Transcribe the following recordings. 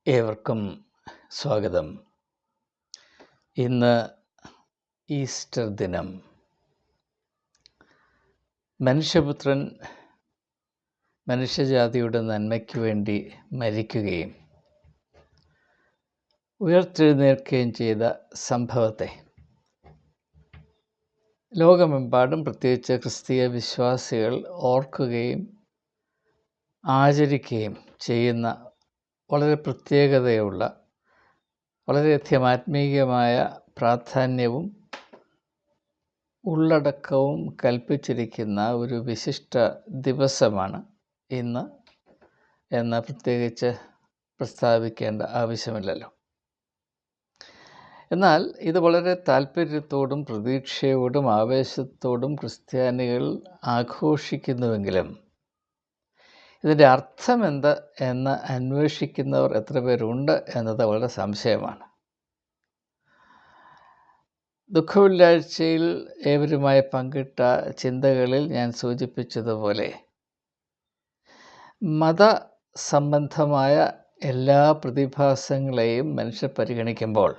ഏവർക്കും സ്വാഗതം. ഇന്ന് ഈസ്റ്റർ ദിനം. മനുഷ്യപുത്രൻ മനുഷ്യജാതിയുടെ നന്മയ്ക്ക് വേണ്ടി മരിക്കുകയും ഉയർത്തെഴുന്നേൽക്കുകയും ചെയ്ത സംഭവത്തെ ലോകമെമ്പാടും പ്രത്യേകിച്ച് ക്രിസ്തീയ വിശ്വാസികൾ ഓർക്കുകയും ആചരിക്കുകയും ചെയ്യുന്ന വളരെ പ്രത്യേകതയുള്ള, വളരെയധികം ആത്മീയമായ പ്രാധാന്യവും ഉള്ളടക്കവും കൽപ്പിച്ചിരിക്കുന്ന ഒരു വിശിഷ്ട ദിവസമാണ് ഇന്ന് എന്ന് പ്രത്യേകിച്ച് പ്രസ്താവിക്കേണ്ട ആവശ്യമില്ലല്ലോ. എന്നാൽ ഇത് വളരെ താല്പര്യത്തോടും പ്രതീക്ഷയോടും ആവേശത്തോടും ക്രിസ്ത്യാനികൾ ആഘോഷിക്കുന്നുവെങ്കിലും ഇതിൻ്റെ അർത്ഥം എന്ത് എന്ന് അന്വേഷിക്കുന്നവർ എത്ര പേരുണ്ട് എന്നത് വളരെ സംശയമാണ്. ദുഃഖവെള്ളിയാഴ്ചയിൽ ഏവരുമായി പങ്കിട്ട ചിന്തകളിൽ ഞാൻ സൂചിപ്പിച്ചതുപോലെ മതസംബന്ധമായ എല്ലാ പ്രതിഭാസങ്ങളെയും മനുഷ്യർ പരിഗണിക്കുമ്പോൾ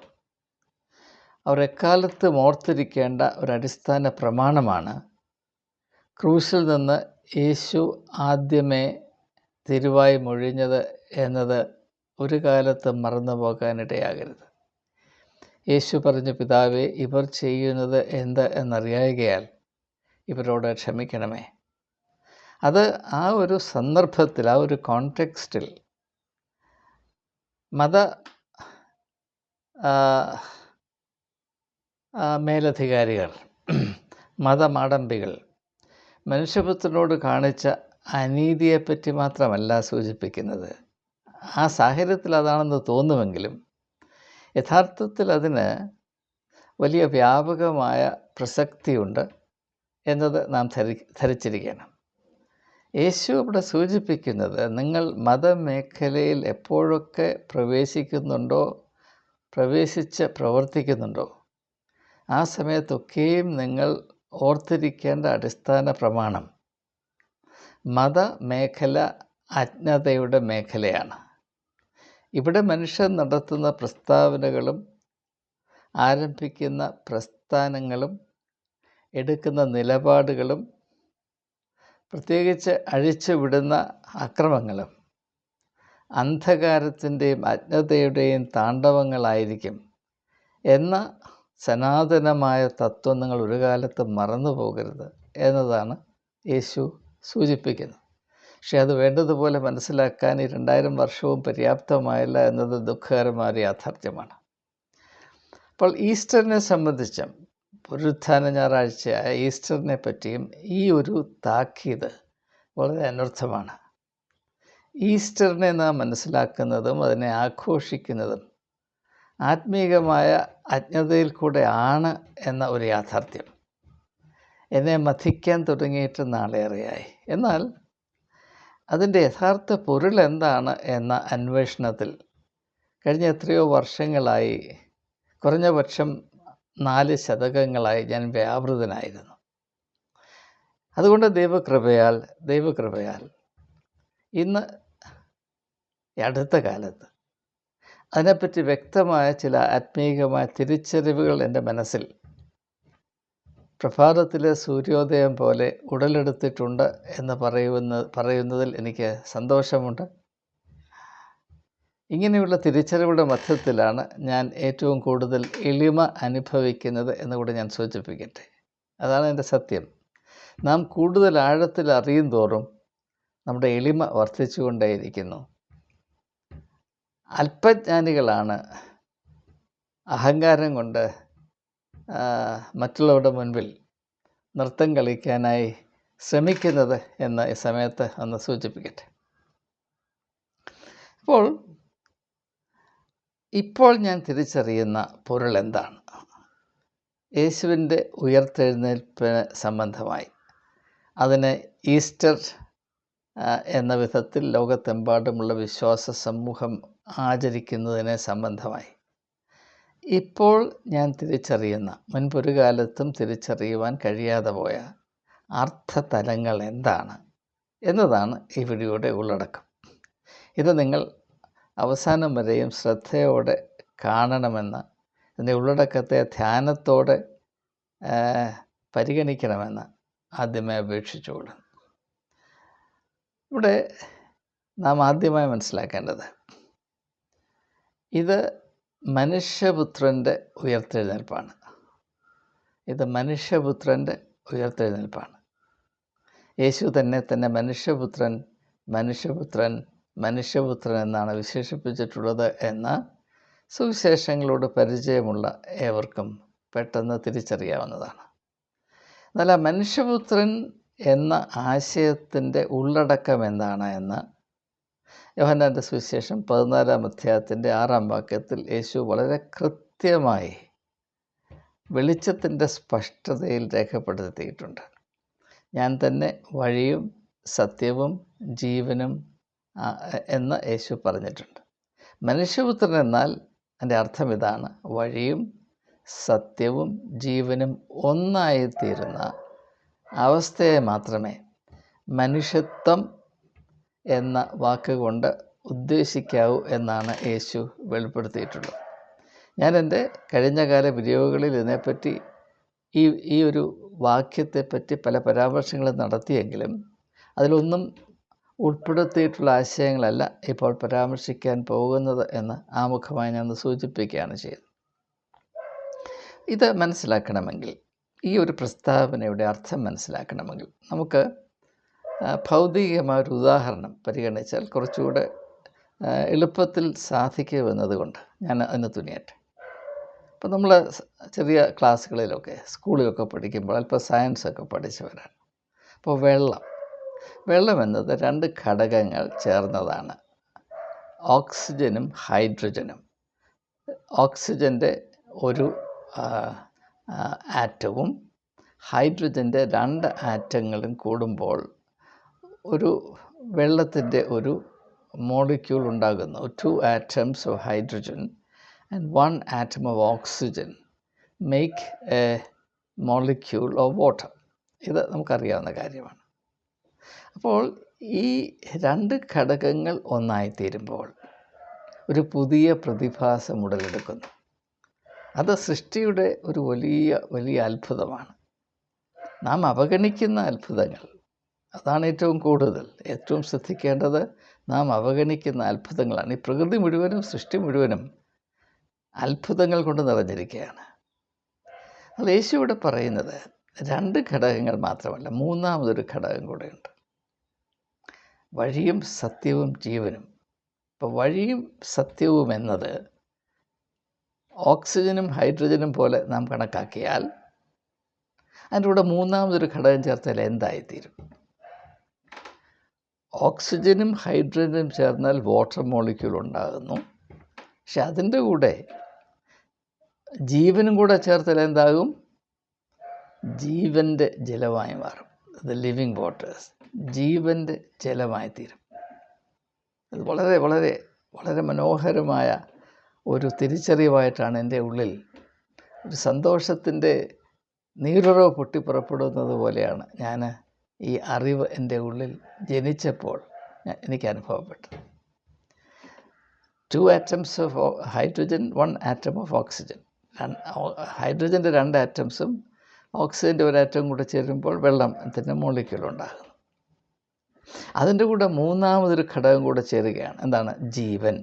അവർ എക്കാലത്തും ഓർത്തിരിക്കേണ്ട ഒരടിസ്ഥാന പ്രമാണമാണ് ക്രൂശിൽ നിന്ന് യേശു ആദ്യമേ തിരുവായി മൊഴിഞ്ഞത് എന്നത് ഒരു കാലത്തും മറന്നു പോകാനിടയാകരുത്. യേശു പറഞ്ഞു, പിതാവേ, ഇവർ ചെയ്യുന്നത് എന്ത് എന്നറിയായികയാൽ ഇവരോട് ക്ഷമിക്കണമേ. അത് ആ ഒരു സന്ദർഭത്തിൽ, ആ ഒരു കോണ്ടെക്സ്റ്റിൽ മേലധികാരികൾ, മതമാടമ്പികൾ മനുഷ്യപുത്രനോട് കാണിച്ച അനീതിയെപ്പറ്റി മാത്രമല്ല സൂചിപ്പിക്കുന്നത്. ആ സാഹചര്യത്തിൽ അതാണെന്ന് തോന്നുമെങ്കിലും യഥാർത്ഥത്തിൽ അതിന് വലിയ വ്യാപകമായ പ്രസക്തിയുണ്ട് എന്നത് നാം ധരിച്ചിരിക്കണം. യേശു അവിടെ സൂചിപ്പിക്കുന്നത്, നിങ്ങൾ മതമേഖലയിൽ എപ്പോഴൊക്കെ പ്രവേശിച്ച് പ്രവർത്തിക്കുന്നുണ്ടോ ആ സമയത്തൊക്കെയും നിങ്ങൾ ഓർത്തിരിക്കേണ്ട അടിസ്ഥാന പ്രമാണം മതമേഖല അജ്ഞതയുടെ മേഖലയാണ്. ഇവിടെ മനുഷ്യൻ നടത്തുന്ന പ്രസ്താവനകളും ആരംഭിക്കുന്ന പ്രസ്ഥാനങ്ങളും എടുക്കുന്ന നിലപാടുകളും പ്രത്യേകിച്ച് അഴിച്ചുവിടുന്ന അക്രമങ്ങളും അന്ധകാരത്തിൻ്റെയും അജ്ഞതയുടെയും താണ്ഡവങ്ങളായിരിക്കും എന്ന സനാതനമായ തത്വം നിങ്ങൾ ഒരു കാലത്തും മറന്നു പോകരുത് എന്നതാണ് യേശു സൂചിപ്പിക്കുന്നത്. പക്ഷേ അത് വേണ്ടതുപോലെ മനസ്സിലാക്കാൻ ഈ 2000 വർഷവും പര്യാപ്തമായില്ല എന്നത് ദുഃഖകരമായ യാഥാർത്ഥ്യമാണ്. അപ്പോൾ ഈസ്റ്ററിനെ സംബന്ധിച്ചും പുനരുത്ഥാന ഞായറാഴ്ചയായ ഈസ്റ്ററിനെ പറ്റിയും ഈ ഒരു താക്കീത് വളരെ അനർത്ഥമാണ്. ഈസ്റ്ററിനെ നാം മനസ്സിലാക്കുന്നതും അതിനെ ആഘോഷിക്കുന്നതും ആത്മീകമായ അജ്ഞതയിൽ കൂടെ ആണ് എന്ന ഒരു യാഥാർത്ഥ്യം എന്നെ മഥിക്കാൻ തുടങ്ങിയിട്ട് നാളേറെയായി. എന്നാൽ അതിൻ്റെ യഥാർത്ഥ പൊരുൾ എന്താണ് എന്ന അന്വേഷണത്തിൽ കഴിഞ്ഞ എത്രയോ വർഷങ്ങളായി, കുറഞ്ഞ പക്ഷം 4 ശതകങ്ങളായി ഞാൻ വ്യാപൃതനായിരുന്നു. അതുകൊണ്ട് ദൈവകൃപയാൽ ഇന്ന് അടുത്ത കാലത്ത് അതിനെപ്പറ്റി വ്യക്തമായ ചില ആത്മീകമായ തിരിച്ചറിവുകൾ എൻ്റെ മനസ്സിൽ പ്രഭാതത്തിലെ സൂര്യോദയം പോലെ ഉടലെടുത്തിട്ടുണ്ട് എന്ന് പറയുന്നതിൽ എനിക്ക് സന്തോഷമുണ്ട്. ഇങ്ങനെയുള്ള തിരിച്ചറിവുകളുടെ മധ്യത്തിലാണ് ഞാൻ ഏറ്റവും കൂടുതൽ എളിമ അനുഭവിക്കുന്നത് എന്നുകൂടെ ഞാൻ സൂചിപ്പിക്കട്ടെ. അതാണ് എൻ്റെ സത്യം. നാം കൂടുതൽ ആഴത്തിൽ അറിയും തോറും നമ്മുടെ എളിമ വർദ്ധിച്ചുകൊണ്ടേയിരിക്കുന്നു. അല്പജ്ഞാനികളാണ് അഹങ്കാരം കൊണ്ട് മറ്റുള്ളവരുടെ മുൻപിൽ നൃത്തം കളിക്കാനായി ശ്രമിക്കുന്നത് എന്ന് ഈ സമയത്ത് ഒന്ന് സൂചിപ്പിക്കട്ടെ. ഇപ്പോൾ ഞാൻ തിരിച്ചറിയുന്ന പൊരുൾ എന്താണ്? യേശുവിൻ്റെ ഉയർത്തെഴുന്നേൽപ്പിന് സംബന്ധമായി, അതിന് ഈസ്റ്റർ എന്ന വിധത്തിൽ ലോകത്തെമ്പാടുമുള്ള വിശ്വാസ സമൂഹം ആചരിക്കുന്നതിനെ സംബന്ധമായി ഇപ്പോൾ ഞാൻ തിരിച്ചറിയുന്ന, മുൻപൊരു കാലത്തും തിരിച്ചറിയുവാൻ കഴിയാതെ പോയ അർത്ഥതലങ്ങൾ എന്താണ് എന്നതാണ് ഈ വീഡിയോയുടെ ഉള്ളടക്കം. ഇത് നിങ്ങൾ അവസാനം വരെയും ശ്രദ്ധയോടെ കാണണമെന്ന്, അതിൻ്റെ ഉള്ളടക്കത്തെ ധ്യാനത്തോടെ പരിഗണിക്കണമെന്ന് ആദ്യമേ അപേക്ഷിച്ചുകൊള്ളും. ഇവിടെ നാം ആദ്യമായി മനസ്സിലാക്കേണ്ടത്, ഇത് മനുഷ്യപുത്രൻ്റെ ഉയർത്തെഴുന്നേൽപ്പാണ്. ഇത് മനുഷ്യപുത്രൻ്റെ ഉയർത്തെഴുന്നേൽപ്പാണ്. യേശു തന്നെ മനുഷ്യപുത്രൻ മനുഷ്യപുത്രൻ മനുഷ്യപുത്രൻ എന്നാണ് വിശേഷിപ്പിച്ചിട്ടുള്ളത് എന്ന് സുവിശേഷങ്ങളോട് പരിചയമുള്ള ഏവർക്കും പെട്ടെന്ന് തിരിച്ചറിയാവുന്നതാണ്. എന്നാൽ ആ മനുഷ്യപുത്രൻ എന്ന ആശയത്തിൻ്റെ ഉള്ളടക്കം എന്താണ് എന്ന് യോഹന്നാൻ്റെ സുവിശേഷം 14-ാം അധ്യായത്തിൻ്റെ 6-ാം വാക്യത്തിൽ യേശു വളരെ കൃത്യമായി വെളിച്ചത്തിൻ്റെ സ്പഷ്ടതയിൽ രേഖപ്പെടുത്തിയിട്ടുണ്ട്. ഞാൻ തന്നെ വഴിയും സത്യവും ജീവനും എന്ന് യേശു പറഞ്ഞിട്ടുണ്ട്. മനുഷ്യപുത്രൻ എന്നാൽ അതിൻ്റെ അർത്ഥം ഇതാണ്: വഴിയും സത്യവും ജീവനും ഒന്നായിത്തീരുന്ന അവസ്ഥയെ മാത്രമേ മനുഷ്യത്വം എന്ന വാക്കുകൊണ്ട് ഉദ്ദേശിക്കാവൂ എന്നാണ് യേശു വെളിപ്പെടുത്തിയിട്ടുള്ളത്. ഞാൻ എൻ്റെ കഴിഞ്ഞകാല വീഡിയോകളിൽ ഇതിനെപ്പറ്റി ഈ ഒരു വാക്യത്തെപ്പറ്റി പല പരാമർശങ്ങളും നടത്തിയെങ്കിലും അതിലൊന്നും ഉൾപ്പെടുത്തിയിട്ടുള്ള ആശയങ്ങളല്ല ഇപ്പോൾ പരാമർശിക്കാൻ പോകുന്നത് എന്ന് ആമുഖമായി ഞാൻ സൂചിപ്പിക്കുകയാണ് ചെയ്യുന്നത്. ഇത് മനസ്സിലാക്കണമെങ്കിൽ, ഈ ഒരു പ്രസ്താവനയുടെ അർത്ഥം മനസ്സിലാക്കണമെങ്കിൽ നമുക്ക് ഭൗതികമായ ഒരു ഉദാഹരണം പരിഗണിച്ചാൽ കുറച്ചുകൂടെ എളുപ്പത്തിൽ സാധിക്കുമെന്നതുകൊണ്ട് ഞാൻ അതിന് തുനിയട്ടെ. അപ്പോൾ നമ്മൾ ചെറിയ ക്ലാസ്സുകളിലൊക്കെ സ്കൂളിലൊക്കെ പഠിക്കുമ്പോൾ അല്പം സയൻസൊക്കെ പഠിച്ചവരാണ്. അപ്പോൾ വെള്ളം എന്നത് 2 ഘടകങ്ങൾ ചേർന്നതാണ്: ഓക്സിജനും ഹൈഡ്രജനും. ഓക്സിജൻ്റെ ഒരു ആറ്റവും ഹൈഡ്രജൻ്റെ 2 ആറ്റങ്ങളും കൂടുമ്പോൾ ഒരു വെള്ളത്തിൻ്റെ ഒരു മോളിക്യൂൾ ഉണ്ടാകുന്നു. 2 atoms of hydrogen and 1 atom of oxygen make a molecule of water. ഇത് നമുക്കറിയാവുന്ന കാര്യമാണ്. അപ്പോൾ ഈ 2 ഘടകങ്ങൾ ഒന്നായിത്തീരുമ്പോൾ ഒരു പുതിയ പ്രതിഭാസം ഉടലെടുക്കുന്നു. അത് സൃഷ്ടിയുടെ ഒരു വലിയ അത്ഭുതമാണ്. നാം അവഗണിക്കുന്ന അത്ഭുതങ്ങൾ, അതാണ് ഏറ്റവും ശ്രദ്ധിക്കേണ്ടത്. നാം അവഗണിക്കുന്ന അത്ഭുതങ്ങളാണ്. ഈ പ്രകൃതി മുഴുവനും, സൃഷ്ടി മുഴുവനും അത്ഭുതങ്ങൾ കൊണ്ട് നിറഞ്ഞിരിക്കുകയാണ്. അത് യേശു ഇവിടെ പറയുന്നത് 2 ഘടകങ്ങൾ മാത്രമല്ല, മൂന്നാമതൊരു ഘടകം കൂടെയുണ്ട്: വഴിയും സത്യവും ജീവനും. ഇപ്പോൾ വഴിയും സത്യവും എന്നത് ഓക്സിജനും ഹൈഡ്രജനും പോലെ നാം കണക്കാക്കിയാൽ അതിൻ്റെ കൂടെ മൂന്നാമതൊരു ഘടകം ചേർത്താൽ എന്തായിത്തീരും? ഓക്സിജനും ഹൈഡ്രജനും ചേർന്നാൽ വാട്ടർ മോളിക്യൂൾ ഉണ്ടാകുന്നു. പക്ഷെ അതിൻ്റെ കൂടെ ജീവനും കൂടെ ചേർത്താൽ എന്താകും? ജീവൻ്റെ ജലമായി മാറും. ദ ലിവിങ് വാട്ടേഴ്സ്, ജീവൻ്റെ ജലമായി തീരും. അത് വളരെ വളരെ വളരെ മനോഹരമായ ഒരു തിരിച്ചറിവായിട്ടാണ് എൻ്റെ ഉള്ളിൽ ഒരു സന്തോഷത്തിൻ്റെ നീരുറവ് പൊട്ടിപ്പുറപ്പെടുന്നത് പോലെയാണ് ഞാൻ ഈ അറിവ് എൻ്റെ ഉള്ളിൽ ജനിച്ചപ്പോൾ എനിക്ക് അനുഭവപ്പെട്ടു. 2 atoms of hydrogen, 1 atom of oxygen. ഹൈഡ്രജൻ്റെ 2 ആറ്റംസും ഓക്സിജൻ്റെ 1 ആറ്റവും കൂടെ ചേരുമ്പോൾ വെള്ളത്തിൻ്റെ മോളിക്യൂൾ ഉണ്ടാകുന്നു. അതിൻ്റെ കൂടെ മൂന്നാമതൊരു ഘടകം കൂടെ ചേരുകയാണ്. എന്താണ്? ജീവൻ.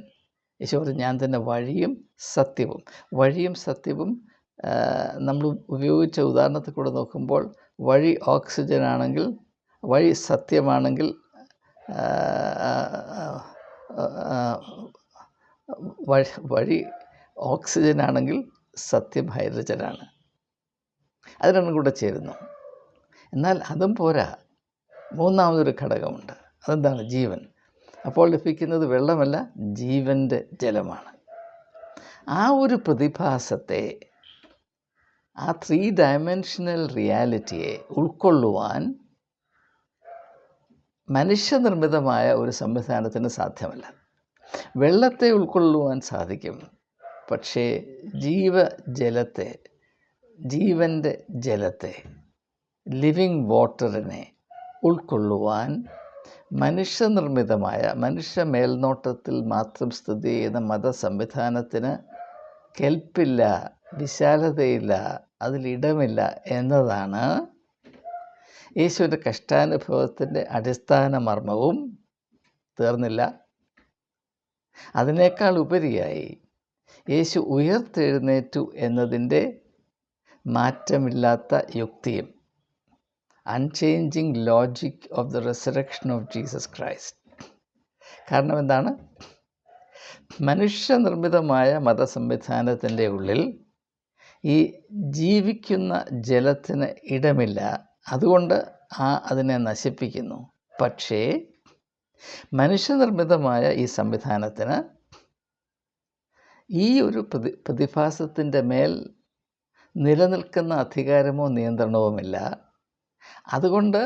യേശു പറഞ്ഞു, ഞാൻ തന്നെ വഴിയും സത്യവും. വഴിയും സത്യവും നമ്മൾ ഉപയോഗിച്ച ഉദാഹരണത്തിൽ കൂടെ നോക്കുമ്പോൾ, വഴി ഓക്സിജൻ ആണെങ്കിൽ, വഴി സത്യമാണെങ്കിൽ, വഴി ഓക്സിജൻ ആണെങ്കിൽ സത്യം ഹൈഡ്രജനാണ്. അത് രണ്ടും കൂടെ ചേരുന്നു. എന്നാൽ അതും പോരാ, മൂന്നാമതൊരു ഘടകമുണ്ട്. അതെന്താണ്? ജീവൻ. അപ്പോൾ ലഭിക്കുന്നത് വെള്ളമല്ല, ജീവൻ്റെ ജലമാണ്. ആ ഒരു പ്രതിഭാസത്തെ, ആ 3 ഡയമെൻഷണൽ റിയാലിറ്റിയെ ഉൾക്കൊള്ളുവാൻ മനുഷ്യനിർമ്മിതമായ ഒരു സംവിധാനത്തിന് സാധ്യമല്ല. വെള്ളത്തെ ഉൾക്കൊള്ളുവാൻ സാധിക്കും, പക്ഷേ ജീവജലത്തെ, ജീവൻ്റെ ജലത്തെ, ലിവിങ് വാട്ടറിനെ ഉൾക്കൊള്ളുവാൻ മനുഷ്യനിർമ്മിതമായ മനുഷ്യ മേൽനോട്ടത്തിൽ മാത്രം സ്ഥിതി ചെയ്യുന്ന മതസംവിധാനത്തിന് കെൽപ്പില്ല, വിശാലതയില്ല, അതിലിടമില്ല എന്നതാണ് യേശുവിൻ്റെ കഷ്ടാനുഭവത്തിൻ്റെ അടിസ്ഥാന മർമ്മവും. തീർന്നില്ല. അതിനേക്കാൾ ഉപരിയായി യേശു ഉയർത്തെഴുന്നേറ്റു എന്നതിൻ്റെ മാറ്റമില്ലാത്ത യുക്തിയും, unchanging logic of the resurrection of Jesus Christ. കാരണം എന്താണ്? മനുഷ്യനിർമ്മിതമായ മതസംവിധാനത്തിൻ്റെ ഉള്ളിൽ ഈ ജീവിക്കുന്ന ജലത്തിന് ഇടമില്ല. അതുകൊണ്ട് അതിനെ നശിപ്പിക്കുന്നു. പക്ഷേ മനുഷ്യനിർമ്മിതമായ ഈ സംവിധാനത്തിന് ഈ ഒരു പ്രതിഭാസത്തിൻ്റെ മേൽ നിലനിൽക്കുന്ന അധികാരമോ നിയന്ത്രണവുമില്ല. അതുകൊണ്ട്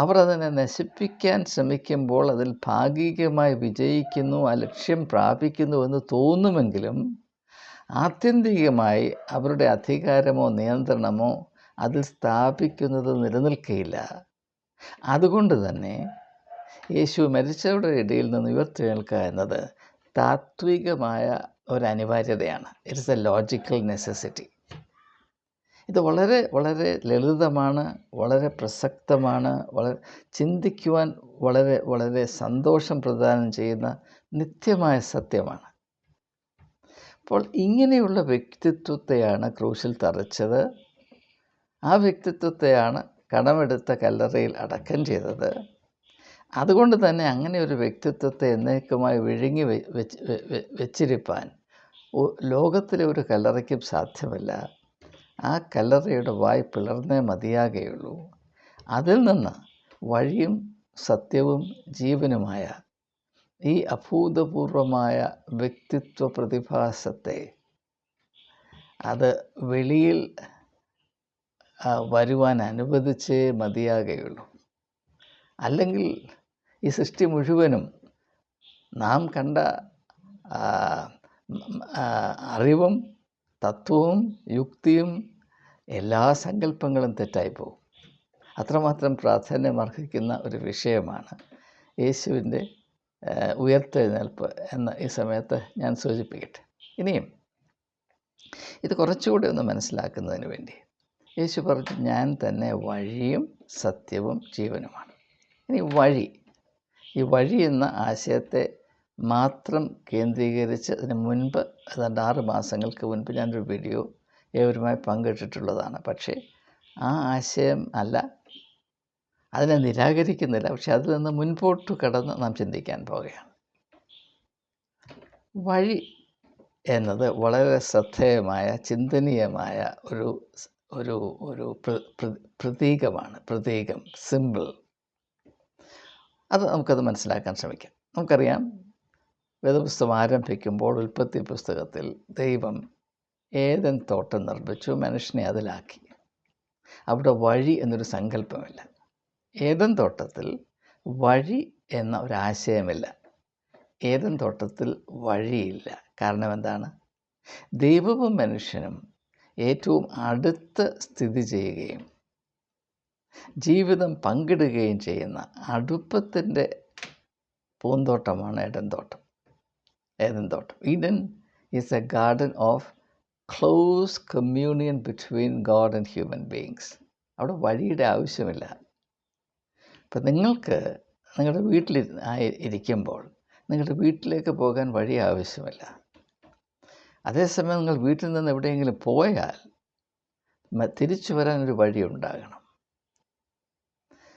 അവർ അതിനെ നശിപ്പിക്കാൻ ശ്രമിക്കുമ്പോൾ അതിൽ ഭാഗികമായി വിജയിക്കുന്നു, ആ ലക്ഷ്യം പ്രാപിക്കുന്നു എന്ന് തോന്നുമെങ്കിലും ആത്യന്തികമായി അവരുടെ അധികാരമോ നിയന്ത്രണമോ അതിൽ സ്ഥാപിക്കുന്നത് നിലനിൽക്കുകയില്ല. അതുകൊണ്ട് തന്നെ യേശു മരിച്ചവരുടെ ഇടയിൽ നിന്ന് ഉയർത്തെഴുന്നേൽക്കുക എന്നത് താത്വികമായ ഒരു അനിവാര്യതയാണ്. It's a logical necessity. ഇത് വളരെ വളരെ ലളിതമാണ്, വളരെ പ്രസക്തമാണ്, വളരെ ചിന്തിക്കുവാൻ വളരെ വളരെ സന്തോഷം പ്രദാനം ചെയ്യുന്ന നിത്യമായ സത്യമാണ്. അപ്പോൾ ഇങ്ങനെയുള്ള വ്യക്തിത്വത്തെയാണ് ക്രൂശിൽ തറച്ചത്. ആ വ്യക്തിത്വത്തെയാണ് കടമെടുത്ത കല്ലറയിൽ അടക്കം ചെയ്തത്. അതുകൊണ്ട് തന്നെ അങ്ങനെ ഒരു വ്യക്തിത്വത്തെ എന്നേക്കുമായി വിഴുങ്ങി വെച്ചിരിപ്പാൻ ലോകത്തിലെ ഒരു കല്ലറയ്ക്കും സാധ്യമല്ല. ആ കല്ലറയുടെ വായ് പിളർന്നേ മതിയാകുകയുള്ളൂ. അതിൽ നിന്ന് വഴിയും സത്യവും ജീവനുമായ ഈ അഭൂതപൂർവമായ വ്യക്തിത്വ പ്രതിഭാസത്തെ അത് വെളിയിൽ വരുവാൻ അനുവദിച്ചേ മതിയാകുകയുള്ളൂ. അല്ലെങ്കിൽ ഈ സൃഷ്ടി മുഴുവനും നാം കണ്ട അറിവും തത്വവും യുക്തിയും എല്ലാ സങ്കല്പങ്ങളും തെറ്റായിപ്പോവും. അത്രമാത്രം പ്രാധാന്യമർഹിക്കുന്ന ഒരു വിഷയമാണ് യേശുവിൻ്റെ ഉയർത്തെഴുന്നേൽപ്പ് എന്ന് ഈ സമയത്ത് ഞാൻ സൂചിപ്പിക്കട്ടെ. ഇനിയും ഇത് കുറച്ചുകൂടി ഒന്ന് മനസ്സിലാക്കുന്നതിന് വേണ്ടി യേശു പറഞ്ഞു, ഞാൻ തന്നെ വഴിയും സത്യവും ജീവനുമാണ്. ഇനി ഈ വഴി എന്ന ആശയത്തെ മാത്രം കേന്ദ്രീകരിച്ച് അതിന് മുൻപ് ഏതാണ്ട് 6 മാസങ്ങൾക്ക് മുൻപ് ഞാനൊരു വീഡിയോ ഏവരുമായി പങ്കിട്ടിട്ടുള്ളതാണ്. പക്ഷേ ആ ആശയം അല്ല, അതിനെ നിരാകരിക്കുന്നില്ല. പക്ഷെ അതിൽ നിന്ന് മുൻപോട്ട് കടന്ന് നാം ചിന്തിക്കാൻ പോവുകയാണ്. വഴി എന്നത് വളരെ ശ്രദ്ധേയമായ ചിന്തനീയമായ ഒരു ഒരു ഒരു പ്രതീകമാണ്. പ്രതീകം, സിമ്പിൾ. നമുക്കത് മനസ്സിലാക്കാൻ ശ്രമിക്കാം. നമുക്കറിയാം, വേദപുസ്തകം ആരംഭിക്കുമ്പോൾ ഉൽപ്പത്തി പുസ്തകത്തിൽ ദൈവം ഏദൻ തോട്ടം നിർമ്മിച്ചു, മനുഷ്യനെ അതിലാക്കി. അവിടെ വഴി എന്നൊരു സങ്കല്പമില്ല. ഏദൻ തോട്ടത്തിൽ വഴി എന്ന ഒരാശയമില്ല. ഏദൻ തോട്ടത്തിൽ വഴിയില്ല. കാരണം എന്താണ്? ദൈവവും മനുഷ്യനും ഏറ്റവും അടുത്ത് സ്ഥിതി ചെയ്യുകയും ജീവിതം പങ്കിടുകയും ചെയ്യുന്ന അടുപ്പത്തിൻ്റെ പൂന്തോട്ടമാണ് ഏദൻ തോട്ടം. Eden is A garden of close communion between God and human beings. അവിടെ വഴിയുടെ ആവശ്യമില്ല. ഇപ്പം നിങ്ങൾക്ക് നിങ്ങളുടെ വീട്ടിൽ ഇരിക്കുമ്പോൾ നിങ്ങളുടെ വീട്ടിലേക്ക് പോകാൻ വഴി ആവശ്യമില്ല. അതേസമയം നിങ്ങൾ വീട്ടിൽ നിന്ന് എവിടെയെങ്കിലും പോയാൽ തിരിച്ചു വരാനൊരു വഴി ഉണ്ടാകണം.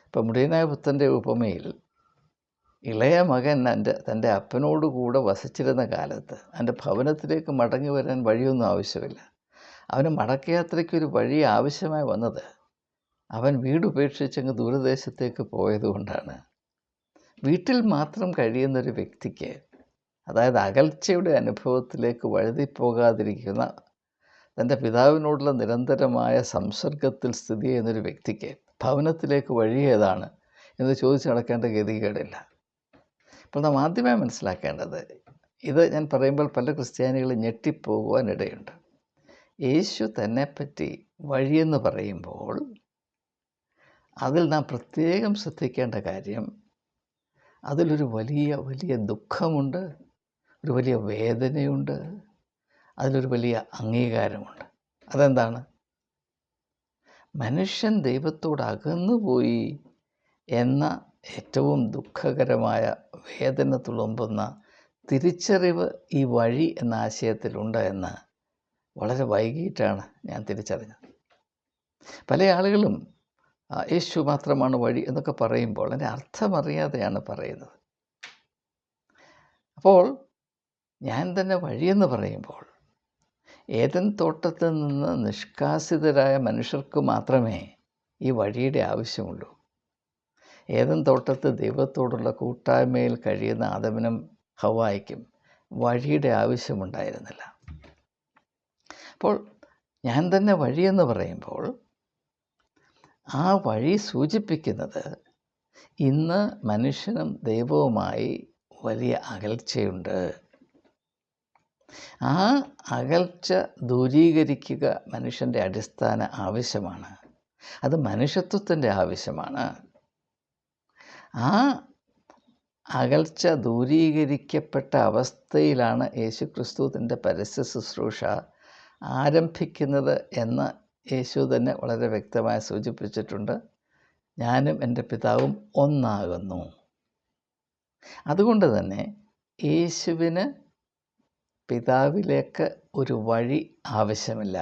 ഇപ്പം മുടിയനായ പുത്രൻ്റെ ഉപമയിൽ ഇളയ മകൻ തൻ്റെ അപ്പനോട് കൂടെ വസിച്ചിരുന്ന കാലത്ത് എൻ്റെ ഭവനത്തിലേക്ക് മടങ്ങി വരാൻ വഴിയൊന്നും ആവശ്യമില്ല. അവന് മടക്കയാത്രയ്ക്കൊരു വഴി ആവശ്യമായി വന്നത് അവൻ വീടുപേക്ഷിച്ചങ്ങ് ദൂരദേശത്തേക്ക് പോയതുകൊണ്ടാണ്. വീട്ടിൽ മാത്രം കഴിയുന്നൊരു വ്യക്തിക്ക്, അതായത് അകൽച്ചയുടെ അനുഭവത്തിലേക്ക് വഴുതിപ്പോകാതിരിക്കുന്ന തൻ്റെ പിതാവിനോടുള്ള നിരന്തരമായ സംസർഗത്തിൽ സ്ഥിതി ചെയ്യുന്നൊരു വ്യക്തിക്ക് ഭവനത്തിലേക്ക് വഴി ഏതാണ് എന്ന് ചോദിച്ച് നടക്കേണ്ട ഗതികേടില്ല. അപ്പോൾ നാം ആദ്യമായി മനസ്സിലാക്കേണ്ടത്, ഇത് ഞാൻ പറയുമ്പോൾ പല ക്രിസ്ത്യാനികളും ഞെട്ടിപ്പോകുവാനിടയുണ്ട്. യേശു തന്നെപ്പറ്റി വഴിയെന്ന് പറയുമ്പോൾ അതിൽ നാം പ്രത്യേകം ശ്രദ്ധിക്കേണ്ട കാര്യം, അതിലൊരു വലിയ വലിയ ദുഃഖമുണ്ട്, ഒരു വലിയ വേദനയുണ്ട്, അതിലൊരു വലിയ അംഗീകാരമുണ്ട്. അതെന്താണ്? മനുഷ്യൻ ദൈവത്തോട് അകന്നുപോയി എന്ന ഏറ്റവും ദുഃഖകരമായ വേദന തുളുമ്പുന്ന തിരിച്ചറിവ് ഈ വഴി എന്ന ആശയത്തിലുണ്ട് എന്ന് വളരെ വൈകിട്ടാണ് ഞാൻ തിരിച്ചറിഞ്ഞത്. പല ആളുകളും യേശു മാത്രമാണ് വഴി എന്നൊക്കെ പറയുമ്പോൾ അതിൻ്റെ അർത്ഥമറിയാതെയാണ് പറയുന്നത്. അപ്പോൾ ഞാൻ തന്നെ വഴിയെന്ന് പറയുമ്പോൾ ഏദൻ തോട്ടത്തിൽ നിന്ന് നിഷ്കാസിതരായ മനുഷ്യർക്ക് മാത്രമേ ഈ വഴിയുടെ ആവശ്യമുള്ളൂ. ഏദൻ തോട്ടത്തിൽ ദൈവത്തോടുള്ള കൂട്ടായ്മയിൽ കഴിയുന്ന ആദമിനും ഹവ്വായ്ക്കും വഴിയുടെ ആവശ്യമുണ്ടായിരുന്നില്ല. അപ്പോൾ ഞാൻ തന്നെ വഴിയെന്ന് പറയുമ്പോൾ ആ വഴി സൂചിപ്പിക്കുന്നത് ഇന്ന് മനുഷ്യനും ദൈവവുമായി വലിയ അകൽച്ചയുണ്ട്. ആ അകൽച്ച ദൂരീകരിക്കുക മനുഷ്യൻ്റെ അടിസ്ഥാന ആവശ്യമാണ്. അത് മനുഷ്യത്വത്തിൻ്റെ ആവശ്യമാണ്. ആ അകൽച്ച ദൂരീകരിക്കപ്പെട്ട അവസ്ഥയിലാണ് യേശുക്രിസ്തു തൻ്റെ പരസ്യ ശുശ്രൂഷ ആരംഭിക്കുന്നത് എന്ന് യേശു തന്നെ വളരെ വ്യക്തമായി സൂചിപ്പിച്ചിട്ടുണ്ട്. ഞാനും എൻ്റെ പിതാവും ഒന്നാകുന്നു. അതുകൊണ്ട് തന്നെ യേശുവിന് പിതാവിലേക്ക് ഒരു വഴി ആവശ്യമില്ല.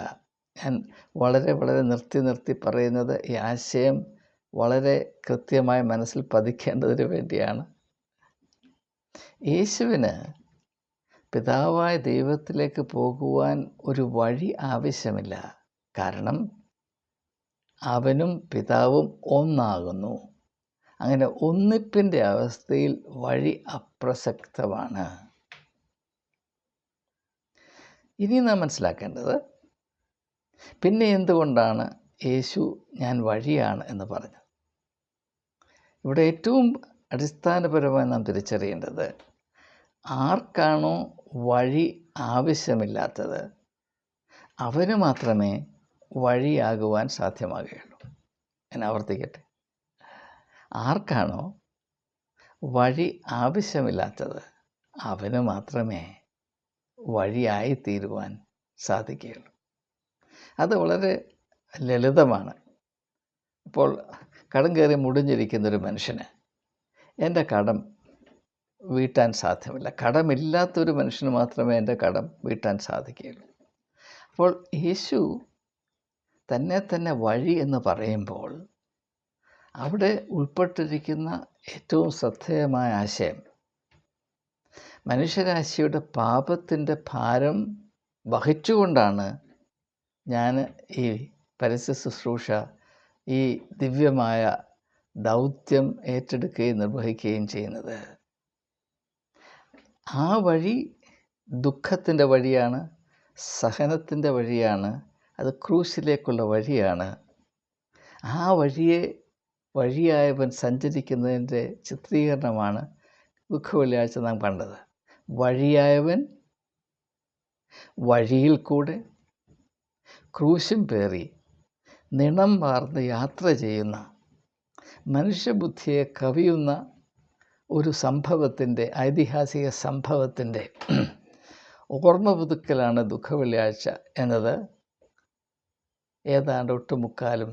ഞാൻ വളരെ വളരെ നിർത്തി പറയുന്നത് ഈ ആശയം വളരെ കൃത്യമായി മനസ്സിൽ പതിക്കേണ്ടതിന് വേണ്ടിയാണ്. യേശുവിന് പിതാവായ ദൈവത്തിലേക്ക് പോകുവാൻ ഒരു വഴി ആവശ്യമില്ല. കാരണം അവനും പിതാവും ഒന്നാകുന്നു. അങ്ങനെ ഒന്നിപ്പിൻ്റെ അവസ്ഥയിൽ വഴി അപ്രസക്തമാണ്. ഇനി നാം മനസ്സിലാക്കേണ്ടത്, പിന്നെ എന്തുകൊണ്ടാണ് യേശു ഞാൻ വഴിയാണ് എന്ന് പറഞ്ഞത്? ഇവിടെ ഏറ്റവും അടിസ്ഥാനപരമായി നാം തിരിച്ചറിയേണ്ടത്, ആർക്കാണോ വഴി ആവശ്യമില്ലാത്തത് അവന് മാത്രമേ വഴിയാകുവാൻ സാധ്യമാകുകയുള്ളൂ. ഞാൻ ആവർത്തിക്കട്ടെ, ആർക്കാണോ വഴി ആവശ്യമില്ലാത്തത് അവന് മാത്രമേ വഴിയായിത്തീരുവാൻ സാധിക്കുകയുള്ളൂ. അത് വളരെ ലളിതമാണ്. ഇപ്പോൾ കടം കയറി മുടിഞ്ഞിരിക്കുന്നൊരു മനുഷ്യന് എൻ്റെ കടം വീട്ടാൻ സാധ്യമല്ല. കടമില്ലാത്തൊരു മനുഷ്യന് മാത്രമേ എൻ്റെ കടം വീട്ടാൻ സാധിക്കുകയുള്ളൂ. അപ്പോൾ യേശു തന്നെ വഴി എന്ന് പറയുമ്പോൾ അവിടെ ഉൾപ്പെട്ടിരിക്കുന്ന ഏറ്റവും ശ്രദ്ധേയമായ ആശയം, മനുഷ്യരാശിയുടെ പാപത്തിൻ്റെ ഭാരം വഹിച്ചുകൊണ്ടാണ് ഞാൻ ഈ പരസ്യ ശുശ്രൂഷ, ഈ ദിവ്യമായ ദൗത്യം ഏറ്റെടുക്കുകയും നിർവഹിക്കുകയും ചെയ്യുന്നത്. ആ വഴി ദുഃഖത്തിൻ്റെ വഴിയാണ്, സഹനത്തിൻ്റെ വഴിയാണ്, അത് ക്രൂശിലേക്കുള്ള വഴിയാണ്. ആ വഴിയായവൻ സഞ്ചരിക്കുന്നതിൻ്റെ ചിത്രീകരണമാണ് ദുഃഖവെള്ളിയാഴ്ച നാം കണ്ടത്. വഴിയായവൻ വഴിയിൽ കൂടെ ക്രൂശും പേറി നിണം വാർന്ന് യാത്ര ചെയ്യുന്ന, മനുഷ്യബുദ്ധിയെ കവിയുന്ന ഒരു സംഭവത്തിൻ്റെ, ഐതിഹാസിക സംഭവത്തിൻ്റെ ഓർമ്മ പുതുക്കലാണ് ദുഃഖവെള്ളിയാഴ്ച എന്നത് ഏതാണ്ട് ഒട്ടുമുക്കാലും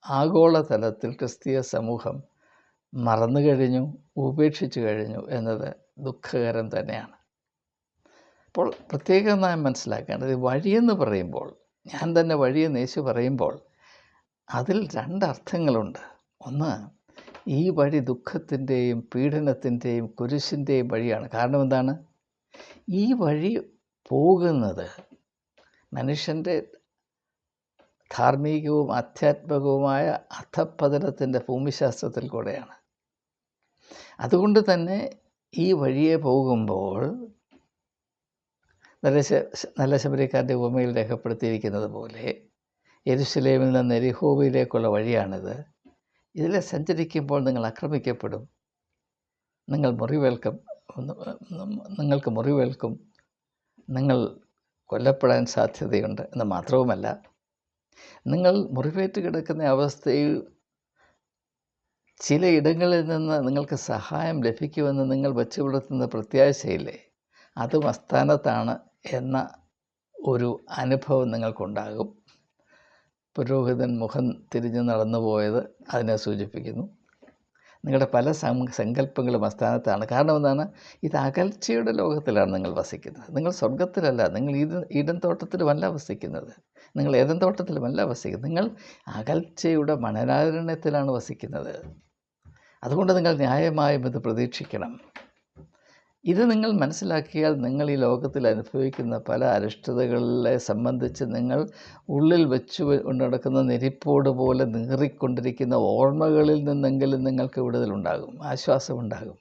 ആഗോളതലത്തിൽ ക്രിസ്തീയ സമൂഹം മറന്നു കഴിഞ്ഞു, ഉപേക്ഷിച്ചു കഴിഞ്ഞു എന്നത് ദുഃഖകരം തന്നെയാണ്. അപ്പോൾ പ്രത്യേകമായി മനസ്സിലാക്കേണ്ടത്, വഴിയെന്ന് പറയുമ്പോൾ, ഞാൻ തന്നെ വഴിയെന്ന് യേശു പറയുമ്പോൾ അതിൽ രണ്ടർത്ഥങ്ങളുണ്ട്. ഒന്ന്, ഈ വഴി ദുഃഖത്തിൻ്റെയും പീഡനത്തിൻ്റെയും കുരിശിൻ്റെയും വഴിയാണ്. കാരണം എന്താണ്? ഈ വഴി പോകുന്നത് മനുഷ്യൻ്റെ ധാർമ്മികവും ആധ്യാത്മികവുമായ അധപ്പതനത്തിൻ്റെ ഭൂമിശാസ്ത്രത്തിൽ കൂടെയാണ്. അതുകൊണ്ട് തന്നെ ഈ വഴിയെ പോകുമ്പോൾ നല്ല ശബരിക്കാരൻ്റെ ഉപമയിൽ രേഖപ്പെടുത്തിയിരിക്കുന്നത് പോലെ യെരുശലേമിൽ നിന്ന് യെരിഹോവിലേക്കുള്ള വഴിയാണിത്. ഇതിലെ സഞ്ചരിക്കുമ്പോൾ നിങ്ങൾ ആക്രമിക്കപ്പെടും, നിങ്ങൾക്ക് മുറിവേൽക്കും, നിങ്ങൾ കൊല്ലപ്പെടാൻ സാധ്യതയുണ്ട് എന്ന് മാത്രവുമല്ല, നിങ്ങൾ മുറിവേറ്റ് കിടക്കുന്ന അവസ്ഥയിൽ ചില ഇടങ്ങളിൽ നിന്ന് നിങ്ങൾക്ക് സഹായം ലഭിക്കുമെന്ന് നിങ്ങൾ വച്ചു പുലർത്തുന്ന പ്രത്യാശയില്ലേ, അതും അസ്ഥാനത്താണ് എന്ന ഒരു അനുഭവം നിങ്ങൾക്കുണ്ടാകും. പുരോഹിതൻ മുഖം തിരിഞ്ഞ് നടന്നു പോയത് അതിനെ സൂചിപ്പിക്കുന്നു. നിങ്ങളുടെ പല സങ്കല്പങ്ങളും അസ്ഥാനത്താണ്. കാരണം എന്താണ്? ഇത് അകൽച്ചയുടെ ലോകത്തിലാണ് നിങ്ങൾ വസിക്കുന്നത്. നിങ്ങൾ സ്വർഗത്തിലല്ല, നിങ്ങൾ ഈഡൻ തോട്ടത്തിലുമല്ല വസിക്കുന്നത്, നിങ്ങൾ ഏദൻ തോട്ടത്തിലുമല്ല വസിക്കുന്നത്. നിങ്ങൾ അകൽച്ചയുടെ മണലാരണ്യത്തിലാണ് വസിക്കുന്നത്. അതുകൊണ്ട് നിങ്ങൾ ന്യായമായും ഇത് പ്രതീക്ഷിക്കണം. ഇത് നിങ്ങൾ മനസ്സിലാക്കിയാൽ നിങ്ങൾ ഈ ലോകത്തിൽ അനുഭവിക്കുന്ന പല അരിഷ്ടതകളെ സംബന്ധിച്ച് നിങ്ങൾ ഉള്ളിൽ വെച്ച് നടക്കുന്ന നെരിപ്പോട് പോലെ നീറിക്കൊണ്ടിരിക്കുന്ന ഓർമ്മകളിൽ നിന്നെങ്കിലും നിങ്ങൾക്ക് വിടുതലുണ്ടാകും, ആശ്വാസമുണ്ടാകും.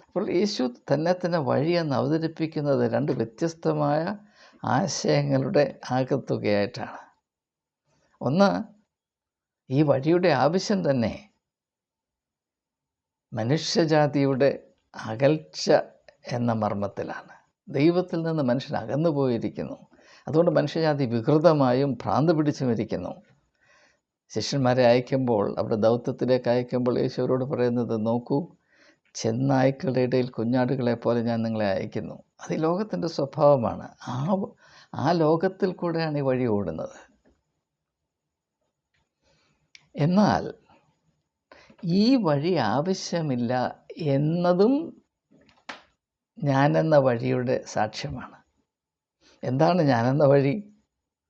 അപ്പോൾ യേശു തന്നെ വഴിയെന്ന് അവതരിപ്പിക്കുന്നത് രണ്ട് വ്യത്യസ്തമായ ആശയങ്ങളുടെ ആകത്തുകയായിട്ടാണ്. ഒന്ന്, ഈ വഴിയുടെ ആവശ്യം തന്നെ മനുഷ്യജാതിയുടെ അകൽച്ച എന്ന മർമ്മത്തിലാണ്. ദൈവത്തിൽ നിന്ന് മനുഷ്യൻ അകന്നു പോയിരിക്കുന്നു. അതുകൊണ്ട് മനുഷ്യജാതി വികൃതമായും ഭ്രാന്ത് പിടിച്ചുമിരിക്കുന്നു. ശിഷ്യന്മാരെ അയക്കുമ്പോൾ, അവിടെ ദൗത്യത്തിലേക്ക് അയക്കുമ്പോൾ യേശുവരോട് പറയുന്നത്, നോക്കൂ, ചെന്നായ്ക്കളുടെ ഇടയിൽ കുഞ്ഞാടുകളെ പോലെ ഞാൻ നിങ്ങളെ അയക്കുന്നു. അത് ഈ ലോകത്തിൻ്റെ സ്വഭാവമാണ്. ആ ലോകത്തിൽ കൂടെയാണ് ഈ വഴി ഓടുന്നത്. എന്നാൽ ഈ വഴി ആവശ്യമില്ല എന്നതും ഞാനെന്ന വഴിയുടെ സാക്ഷ്യമാണ്. എന്താണ് ഞാനെന്ന വഴി?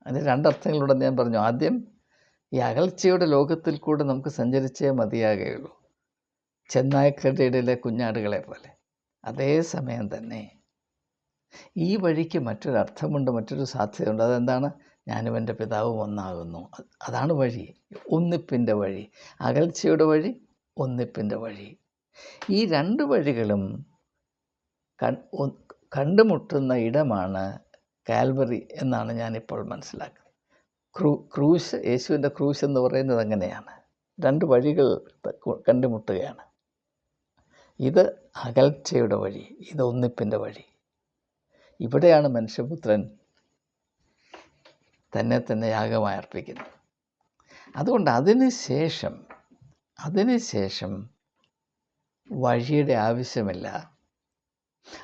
അതിന് രണ്ടർത്ഥങ്ങളിലൂടെ ഞാൻ പറഞ്ഞു. ആദ്യം, ഈ അകൽച്ചയുടെ ലോകത്തിൽ കൂടെ നമുക്ക് സഞ്ചരിച്ചേ മതിയാകുകയുള്ളൂ, ചെന്നായ്ക്കളുടെ ഇടയിലെ കുഞ്ഞാടുകളെ പോലെ. അതേസമയം തന്നെ ഈ വഴിക്ക് മറ്റൊരർത്ഥമുണ്ട്, മറ്റൊരു സാധ്യതയുണ്ട്. അതെന്താണ്? ഞാനും എൻ്റെ പിതാവും ഒന്നാകുന്നു. അതാണ് വഴി, ഒന്നിപ്പിൻ്റെ വഴി. അകൽച്ചയുടെ വഴി, ഒന്നിപ്പിൻ്റെ വഴി. ഈ രണ്ട് വഴികളും കണ്ടുമുട്ടുന്ന ഇടമാണ് കാൽവറി എന്നാണ് ഞാനിപ്പോൾ മനസ്സിലാക്കുന്നത്. ക്രൂശ്, യേശുവിൻ്റെ ക്രൂശ് എന്ന് പറയുന്നത് അങ്ങനെയാണ്. രണ്ട് വഴികൾ കണ്ടുമുട്ടുകയാണ്. ഇത് അകൽച്ചയുടെ വഴി, ഇത് ഒന്നിപ്പിൻ്റെ വഴി. ഇവിടെയാണ് മനുഷ്യപുത്രൻ തന്നെ യാഗമായി അർപ്പിക്കുന്നത്. അതുകൊണ്ട് അതിനുശേഷം വഴിയുടെ ആവശ്യമില്ല.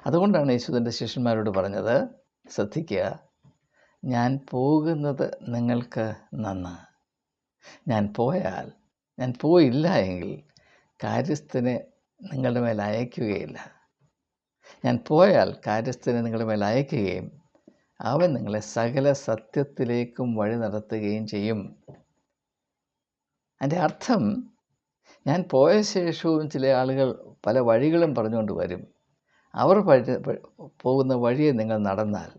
അതുകൊണ്ടാണ് യേശു തൻ്റെ ശിഷ്യന്മാരോട് പറഞ്ഞത്, ശ്രദ്ധിക്കുക, ഞാൻ പോകുന്നത് നിങ്ങൾക്ക് നന്ന്. ഞാൻ പോയില്ല എങ്കിൽ കാര്യസ്ഥനെ നിങ്ങളുടെ മേൽ അയക്കുകയില്ല. ഞാൻ പോയാൽ കാര്യസ്ഥനെ നിങ്ങളുടെ മേൽ അയക്കുകയും അവൻ നിങ്ങളെ സകല സത്യത്തിലേക്കും വഴി നടത്തുകയും ചെയ്യും. അതിൻ്റെ അർത്ഥം, ഞാൻ പോയ ശേഷവും ചില ആളുകൾ പല വഴികളും പറഞ്ഞുകൊണ്ട് വരും. അവർ പോകുന്ന വഴിയെ നിങ്ങൾ നടന്നാൽ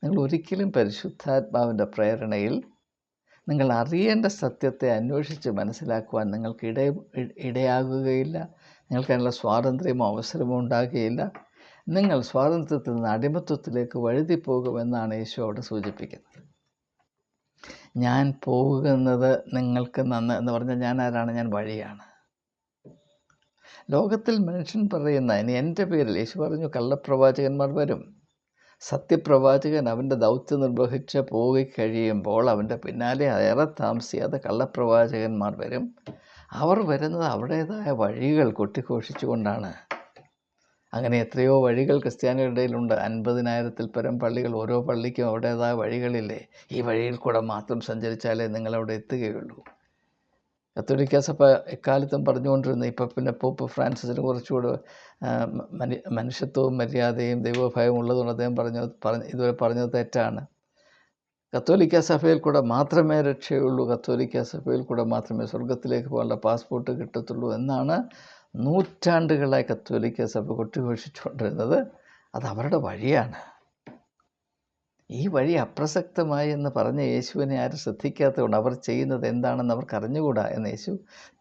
നിങ്ങൾ ഒരിക്കലും പരിശുദ്ധാത്മാവിൻ്റെ പ്രേരണയിൽ നിങ്ങൾ അറിയേണ്ട സത്യത്തെ അന്വേഷിച്ച് മനസ്സിലാക്കുവാൻ നിങ്ങൾക്ക് ഇടയാകുകയില്ല. നിങ്ങൾക്കതിനുള്ള സ്വാതന്ത്ര്യമോ അവസരമോ ഉണ്ടാകുകയില്ല. നിങ്ങൾ സ്വാതന്ത്ര്യത്തിൽ നിന്ന് അടിമത്വത്തിലേക്ക് വഴുതിപ്പോകുമെന്നാണ് യേശു അവിടെ സൂചിപ്പിക്കുന്നത്. ഞാൻ പോകുന്നത് നിങ്ങൾക്ക് നന്ന് എന്ന് പറഞ്ഞാൽ ഞാൻ ആരാണ്? ഞാൻ വഴിയാണ്. ലോകത്തിൽ മനുഷ്യൻ പറയുന്ന, ഇനി എൻ്റെ പേരിൽ യേശു പറഞ്ഞു, കള്ളപ്രവാചകന്മാർ വരും. സത്യപ്രവാചകൻ അവൻ്റെ ദൗത്യം നിർവഹിച്ച് പോയി കഴിയുമ്പോൾ അവൻ്റെ പിന്നാലെ ഏറെ താമസിയാതെ കള്ളപ്രവാചകന്മാർ വരും. അവർ വരുന്നത് അവരുടേതായ വഴികൾ കൊട്ടിഘോഷിച്ചുകൊണ്ടാണ്. അങ്ങനെ എത്രയോ വഴികൾ ക്രിസ്ത്യാനികളുടെ ഇടയിലുണ്ട്. 50,000-ൽ പരം പള്ളികൾ. ഓരോ പള്ളിക്കും അവരുടേതായ വഴികളില്ലേ? ഈ വഴിയിൽ കൂടെ മാത്രം സഞ്ചരിച്ചാലേ നിങ്ങളവിടെ എത്തുകയുള്ളൂ. കത്തോലിക്ക സഭ എക്കാലത്തും പറഞ്ഞുകൊണ്ടിരുന്ന, ഇപ്പം പിന്നെ പോപ്പ് ഫ്രാൻസിസിന് കുറച്ചുകൂടെ മനുഷ്യത്വവും മര്യാദയും ദൈവഭയവും ഉള്ളതുകൊണ്ട് അദ്ദേഹം ഇതുവരെ പറഞ്ഞത് തെറ്റാണ്. കത്തോലിക്ക സഭയിൽ കൂടെ മാത്രമേ രക്ഷയുള്ളൂ, കത്തോലിക്ക സഭയിൽ കൂടെ മാത്രമേ സ്വർഗത്തിലേക്ക് പോകാനുള്ള പാസ്പോർട്ട് കിട്ടത്തുള്ളൂ എന്നാണ് നൂറ്റാണ്ടുകളായി കത്തോലിക്ക സഭ കൊട്ടിഘോഷിച്ചുകൊണ്ടിരുന്നത്. അത് അവരുടെ വഴിയാണ്. ഈ വഴി അപ്രസക്തമായി എന്ന് പറഞ്ഞ യേശുവിനെ ആരും ശ്രദ്ധിക്കാത്തതുകൊണ്ട്, അവർ ചെയ്യുന്നത് എന്താണെന്ന് അവർക്ക് അറിഞ്ഞുകൂടാ എന്ന് യേശു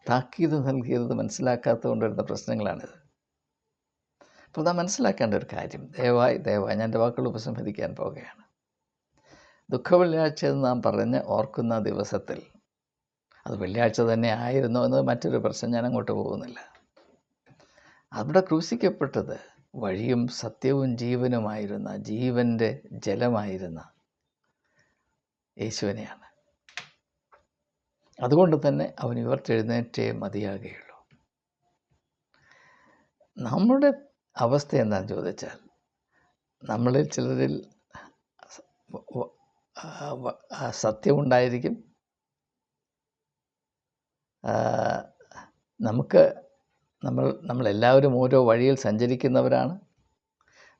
താക്കീത് നൽകിയത് മനസ്സിലാക്കാത്തതുകൊണ്ട് വരുന്ന പ്രശ്നങ്ങളാണിത്. അപ്പോൾ നാം മനസ്സിലാക്കേണ്ട ഒരു കാര്യം, ദയവായി ഞാൻ എൻ്റെ വാക്കുകൾ ഉപസംഹരിക്കാൻ പോവുകയാണ്. ദുഃഖവെള്ളിയാഴ്ച എന്ന് നാം പറഞ്ഞ് ഓർക്കുന്ന ദിവസത്തിൽ, അത് വെള്ളിയാഴ്ച തന്നെ ആയിരുന്നോ എന്നത് മറ്റൊരു പ്രശ്നം, ഞാൻ അങ്ങോട്ട് പോകുന്നില്ല. അവിടെ ക്രൂശിക്കപ്പെട്ടത് വഴിയും സത്യവും ജീവനുമായിരുന്ന, ജീവൻ്റെ ജലമായിരുന്ന യേശുവിനെയാണ്. അതുകൊണ്ട് തന്നെ അവൻ ഉയർത്തെഴുന്നേറ്റേ മതിയാകുകയുള്ളൂ. നമ്മുടെ അവസ്ഥ എന്താണെന്ന് ചോദിച്ചാൽ, നമ്മളിൽ ചിലരിൽ സത്യമുണ്ടായിരിക്കും. നമ്മളെല്ലാവരും ഓരോ വഴിയിൽ സഞ്ചരിക്കുന്നവരാണ്.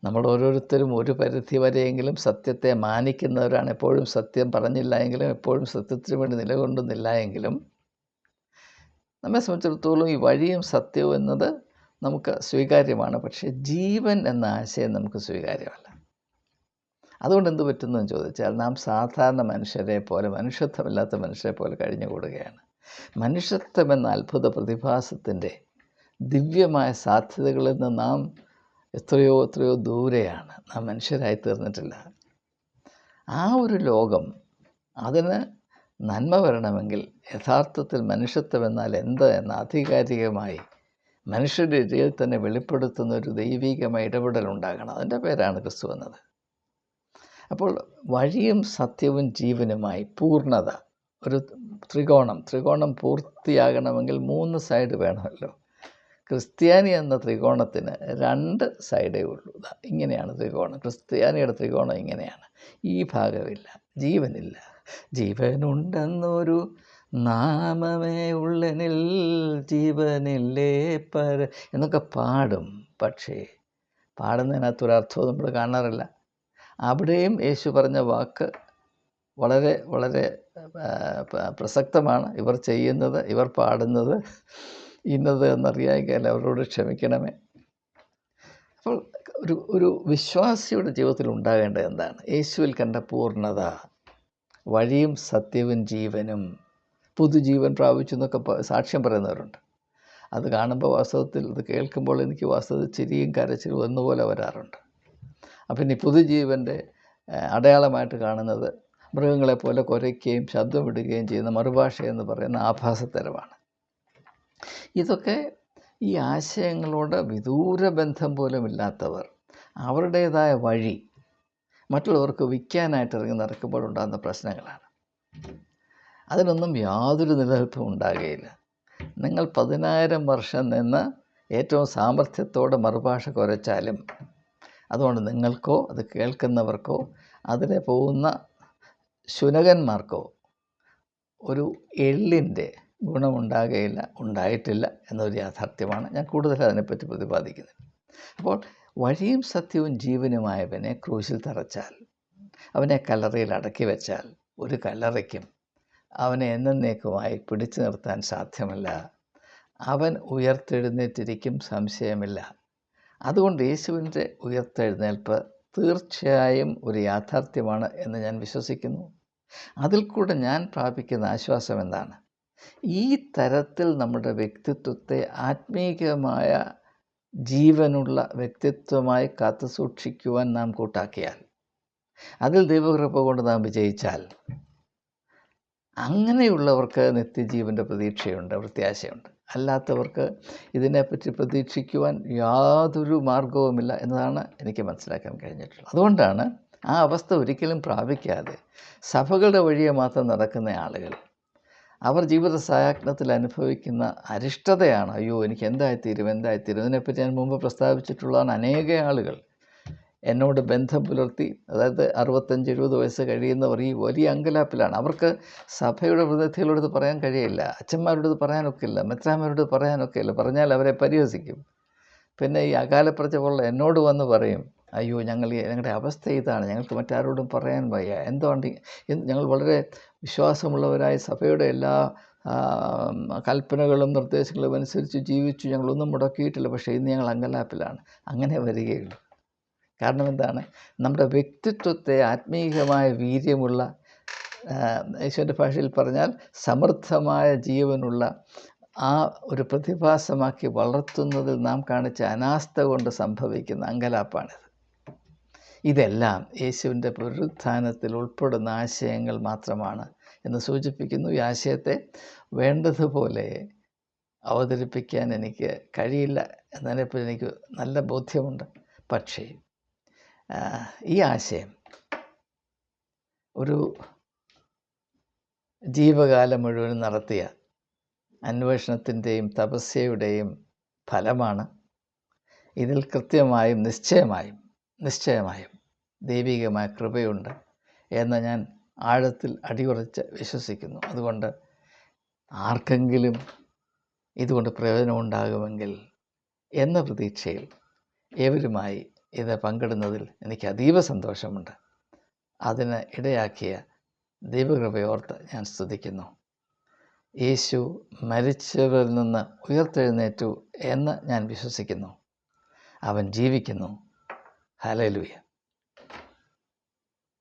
നമ്മൾ ഓരോരുത്തരും ഒരു പരിധി വരെയെങ്കിലും സത്യത്തെ മാനിക്കുന്നവരാണ്. എപ്പോഴും സത്യം പറഞ്ഞില്ല എങ്കിലും, എപ്പോഴും സത്യത്തിന് വേണ്ടി നിലകൊള്ളുന്നില്ല എങ്കിലും, നമ്മെ സംബന്ധിച്ചിടത്തോളം ഈ വഴിയും സത്യവും എന്നത് നമുക്ക് സ്വീകാര്യമാണ്. പക്ഷേ ജീവൻ എന്ന ആശയം നമുക്ക് സ്വീകാര്യമല്ല. അതുകൊണ്ട് എന്ത് പറ്റുന്നതെന്ന് ചോദിച്ചാൽ, നാം സാധാരണ മനുഷ്യരെ പോലെ, മനുഷ്യത്വമില്ലാത്ത മനുഷ്യരെ പോലെ കഴിഞ്ഞുകൂടുകയാണ്. മനുഷ്യത്വം എന്ന അത്ഭുത പ്രതിഭാസത്തിൻ്റെ ദിവ്യമായ സാധ്യതകളിൽ നിന്ന് നാം എത്രയോ ദൂരെയാണ്. നാം മനുഷ്യരായി തീർന്നിട്ടില്ല. ആ ഒരു ലോകം, അതിന് നന്മ വരണമെങ്കിൽ യഥാർത്ഥത്തിൽ മനുഷ്യത്വം എന്നാൽ എന്ത് എന്ന് ആധികാരികമായി മനുഷ്യരുടെ ഇടയിൽ തന്നെ വെളിപ്പെടുത്തുന്ന ഒരു ദൈവികമായ ഇടപെടലുണ്ടാകണം. അതിൻ്റെ പേരാണ് ക്രിസ്തു എന്നത്. അപ്പോൾ വഴിയും സത്യവും ജീവനുമായി പൂർണ്ണത, ഒരു ത്രികോണം പൂർത്തിയാകണമെങ്കിൽ 3 സൈഡ് വേണമല്ലോ. ക്രിസ്ത്യാനി എന്ന ത്രികോണത്തിന് 2 സൈഡേ ഉള്ളൂ. ഇങ്ങനെയാണ് ത്രികോണം. ക്രിസ്ത്യാനിയുടെ ത്രികോണം ഇങ്ങനെയാണ്. ഈ ഭാഗമില്ല, ജീവനില്ല. ജീവനുണ്ടെന്നൊരു നാമമേ ഉള്ളനിൽ ജീവനില്ലേ എന്നൊക്കെ പാടും. പക്ഷേ പാടുന്നതിനകത്തൊരർത്ഥവും നമ്മൾ കാണാറില്ല. അവിടെയും യേശു പറഞ്ഞ വാക്ക് വളരെ പ്രസക്തമാണ്. ഇവർ ചെയ്യുന്നത്, ഇവർ പാടുന്നത് ഇന്നത് എന്നറിയാമെങ്കിൽ അവരോട് ക്ഷമിക്കണമേ. അപ്പോൾ ഒരു വിശ്വാസിയുടെ ജീവിതത്തിൽ ഉണ്ടാകേണ്ടത് എന്താണ്? യേശുവിൽ കണ്ട പൂർണ്ണത, വഴിയും സത്യവും ജീവനും, പുതുജീവൻ പ്രാപിച്ചു എന്നൊക്കെ സാക്ഷ്യം പറയുന്നവരുണ്ട്. അത് കാണുമ്പോൾ വാസ്തവത്തിൽ, ഇത് കേൾക്കുമ്പോൾ എനിക്ക് വാസ്തവത്തിൽ ചിരിയും കരച്ചിലും ഒന്നുപോലെ വരാറുണ്ട്. അപ്പം ഇനി പുതുജീവൻ്റെ അടയാളമായിട്ട് കാണുന്നത് മൃഗങ്ങളെപ്പോലെ കുരയ്ക്കുകയും ശബ്ദമിടുകയും ചെയ്യുന്ന മറുഭാഷ എന്ന് പറയുന്ന ആഭാസത്തരമാണ്. ഇതൊക്കെ ഈ ആശയങ്ങളോട് വിദൂര ബന്ധം പോലും ഇല്ലാത്തവർ അവരുടേതായ വഴി മറ്റുള്ളവർക്ക് വിൽക്കാനായിട്ട് ഇറങ്ങി നടക്കുമ്പോഴുണ്ടാകുന്ന പ്രശ്നങ്ങളാണ്. അതിനൊന്നും യാതൊരു നിലനിൽപ്പും ഉണ്ടാകുകയില്ല. നിങ്ങൾ 10,000 വർഷം നിന്ന് ഏറ്റവും സാമർഥ്യത്തോടെ മറുഭാഷ കുരച്ചാലും അതുകൊണ്ട് നിങ്ങൾക്കോ അത് കേൾക്കുന്നവർക്കോ അതിലെ പോകുന്ന ശുനകന്മാർക്കോ ഒരു എള്ളിൻ്റെ ഗുണമുണ്ടാകുകയില്ല, ഉണ്ടായിട്ടില്ല എന്നൊരു യാഥാർത്ഥ്യമാണ്. ഞാൻ കൂടുതൽ അതിനെപ്പറ്റി പ്രതിപാദിക്കുന്നത്. അപ്പോൾ വഴിയും സത്യവും ജീവനുമായവനെ ക്രൂശിൽ തറച്ചാൽ, അവനെ കല്ലറയിൽ അടക്കി വെച്ചാൽ, ഒരു കല്ലറയ്ക്കും അവനെ എന്നേക്കുമായി പിടിച്ചു നിർത്താൻ സാധ്യമല്ല. അവൻ ഉയർത്തെഴുന്നേറ്റിരിക്കും, സംശയമില്ല. അതുകൊണ്ട് യേശുവിൻ്റെ ഉയർത്തെഴുന്നേൽപ്പ് തീർച്ചയായും ഒരു യാഥാർത്ഥ്യമാണ് എന്ന് ഞാൻ വിശ്വസിക്കുന്നു. അതിൽ കൂടെ ഞാൻ പ്രാപിക്കുന്ന ആശ്വാസം എന്താണ്? ഈ തരത്തിൽ നമ്മുടെ വ്യക്തിത്വത്തെ ആത്മീകമായ ജീവനുള്ള വ്യക്തിത്വമായി കാത്തുസൂക്ഷിക്കുവാൻ നാം കൂട്ടാക്കിയാൽ, അതിൽ ദൈവകൃപ കൊണ്ട് നാം വിജയിച്ചാൽ, അങ്ങനെയുള്ളവർക്ക് നിത്യജീവൻ്റെ പ്രതീക്ഷയുണ്ട്, പ്രത്യാശയുണ്ട്. അല്ലാത്തവർക്ക് ഇതിനെപ്പറ്റി പ്രതീക്ഷിക്കുവാൻ യാതൊരു മാർഗവുമില്ല എന്നതാണ് എനിക്ക് മനസ്സിലാക്കാൻ കഴിഞ്ഞിട്ടുള്ളത്. അതുകൊണ്ടാണ് ആ അവസ്ഥ ഒരിക്കലും പ്രാപിക്കാതെ സഭകളുടെ വഴിയെ മാത്രം നടക്കുന്ന ആളുകൾ, അവർ ജീവിത സായാഹ്നത്തിൽ അനുഭവിക്കുന്ന അരിഷ്ടതയാണ്. അയ്യോ, എനിക്ക് എന്തായിത്തീരും. ഇതിനെപ്പറ്റി ഞാൻ മുമ്പ് പ്രസ്താവിച്ചിട്ടുള്ളതാണ്. അനേക ആളുകൾ എന്നോട് ബന്ധം പുലർത്തി, അതായത് 65-70 വയസ്സ് കഴിയുന്നവർ ഈ വലിയ അങ്കലാപ്പിലാണ്. അവർക്ക് സഭയുടെ പ്രതിനിധികളോട് പറയാൻ കഴിയില്ല, അച്ഛന്മാരോട് പറയാനൊക്കില്ല, മെത്രാന്മാരോട് പറയാനൊക്കെയില്ല. പറഞ്ഞാൽ അവരെ പരിഹസിക്കും. പിന്നെ ഈ അകാലപ്രജ പോലുള്ള എന്നോട് വന്ന് പറയും, അയ്യോ, ഞങ്ങളുടെ അവസ്ഥ ഇതാണ്, ഞങ്ങൾക്ക് മറ്റാരോടും പറയാൻ വയ്യ. എന്തുകൊണ്ട് ഞങ്ങൾ വളരെ വിശ്വാസമുള്ളവരായി സഭയുടെ എല്ലാ കൽപ്പനകളും നിർദ്ദേശങ്ങളും അനുസരിച്ച് ജീവിച്ചു, ഞങ്ങളൊന്നും മുടക്കിയിട്ടില്ല. പക്ഷേ ഇന്ന് ഞങ്ങൾ അങ്കലാപ്പിലാണ്. അങ്ങനെ വരികയുള്ളൂ. കാരണം എന്താണ്? നമ്മുടെ വ്യക്തിത്വത്തെ ആത്മീയമായ വീര്യമുള്ള, യേശുവിൻ്റെ ഭാഷയിൽ പറഞ്ഞാൽ സമൃദ്ധമായ ജീവനുള്ള ആ ഒരു പ്രതിഭാസമാക്കി വളർത്തുന്നതിൽ നാം കാണിച്ച അനാസ്ഥ കൊണ്ട് സംഭവിക്കുന്ന അങ്കലാപ്പാണിത്. ഇതെല്ലാം യേശുവിൻ്റെ പുനരുത്ഥാനത്തിൽ ഉൾപ്പെടുന്ന ആശയങ്ങൾ മാത്രമാണ് എന്ന് സൂചിപ്പിക്കുന്നു. ഈ ആശയത്തെ വേണ്ടതുപോലെ അവതരിപ്പിക്കാൻ എനിക്ക് കഴിയില്ല എന്നതിനെപ്പറ്റി എനിക്ക് നല്ല ബോധ്യമുണ്ട്. പക്ഷേ ഈ ആശയം ഒരു ജീവകാലം മുഴുവൻ നടത്തിയ അന്വേഷണത്തിൻ്റെയും തപസ്യയുടെയും ഫലമാണ്. ഇതിൽ കൃത്യമായും നിശ്ചയമായും ദൈവികമായ കൃപയുണ്ട് എന്ന് ഞാൻ ആഴത്തിൽ അടിയുറച്ച് വിശ്വസിക്കുന്നു. അതുകൊണ്ട് ആർക്കെങ്കിലും ഇതുകൊണ്ട് പ്രയോജനമുണ്ടാകുമെങ്കിൽ എന്ന പ്രതീക്ഷയിൽ ഏവരുമായി ഇത് പങ്കിടുന്നതിൽ എനിക്ക് അതീവ സന്തോഷമുണ്ട്. അതിന് ഇടയാക്കിയ ദൈവകൃപയോർത്ത് ഞാൻ സ്തുതിക്കുന്നു. യേശു മരിച്ചവരിൽ നിന്ന് ഉയർത്തെഴുന്നേറ്റു എന്ന് ഞാൻ വിശ്വസിക്കുന്നു. അവൻ ജീവിക്കുന്നു. ഹല്ലേലൂയ.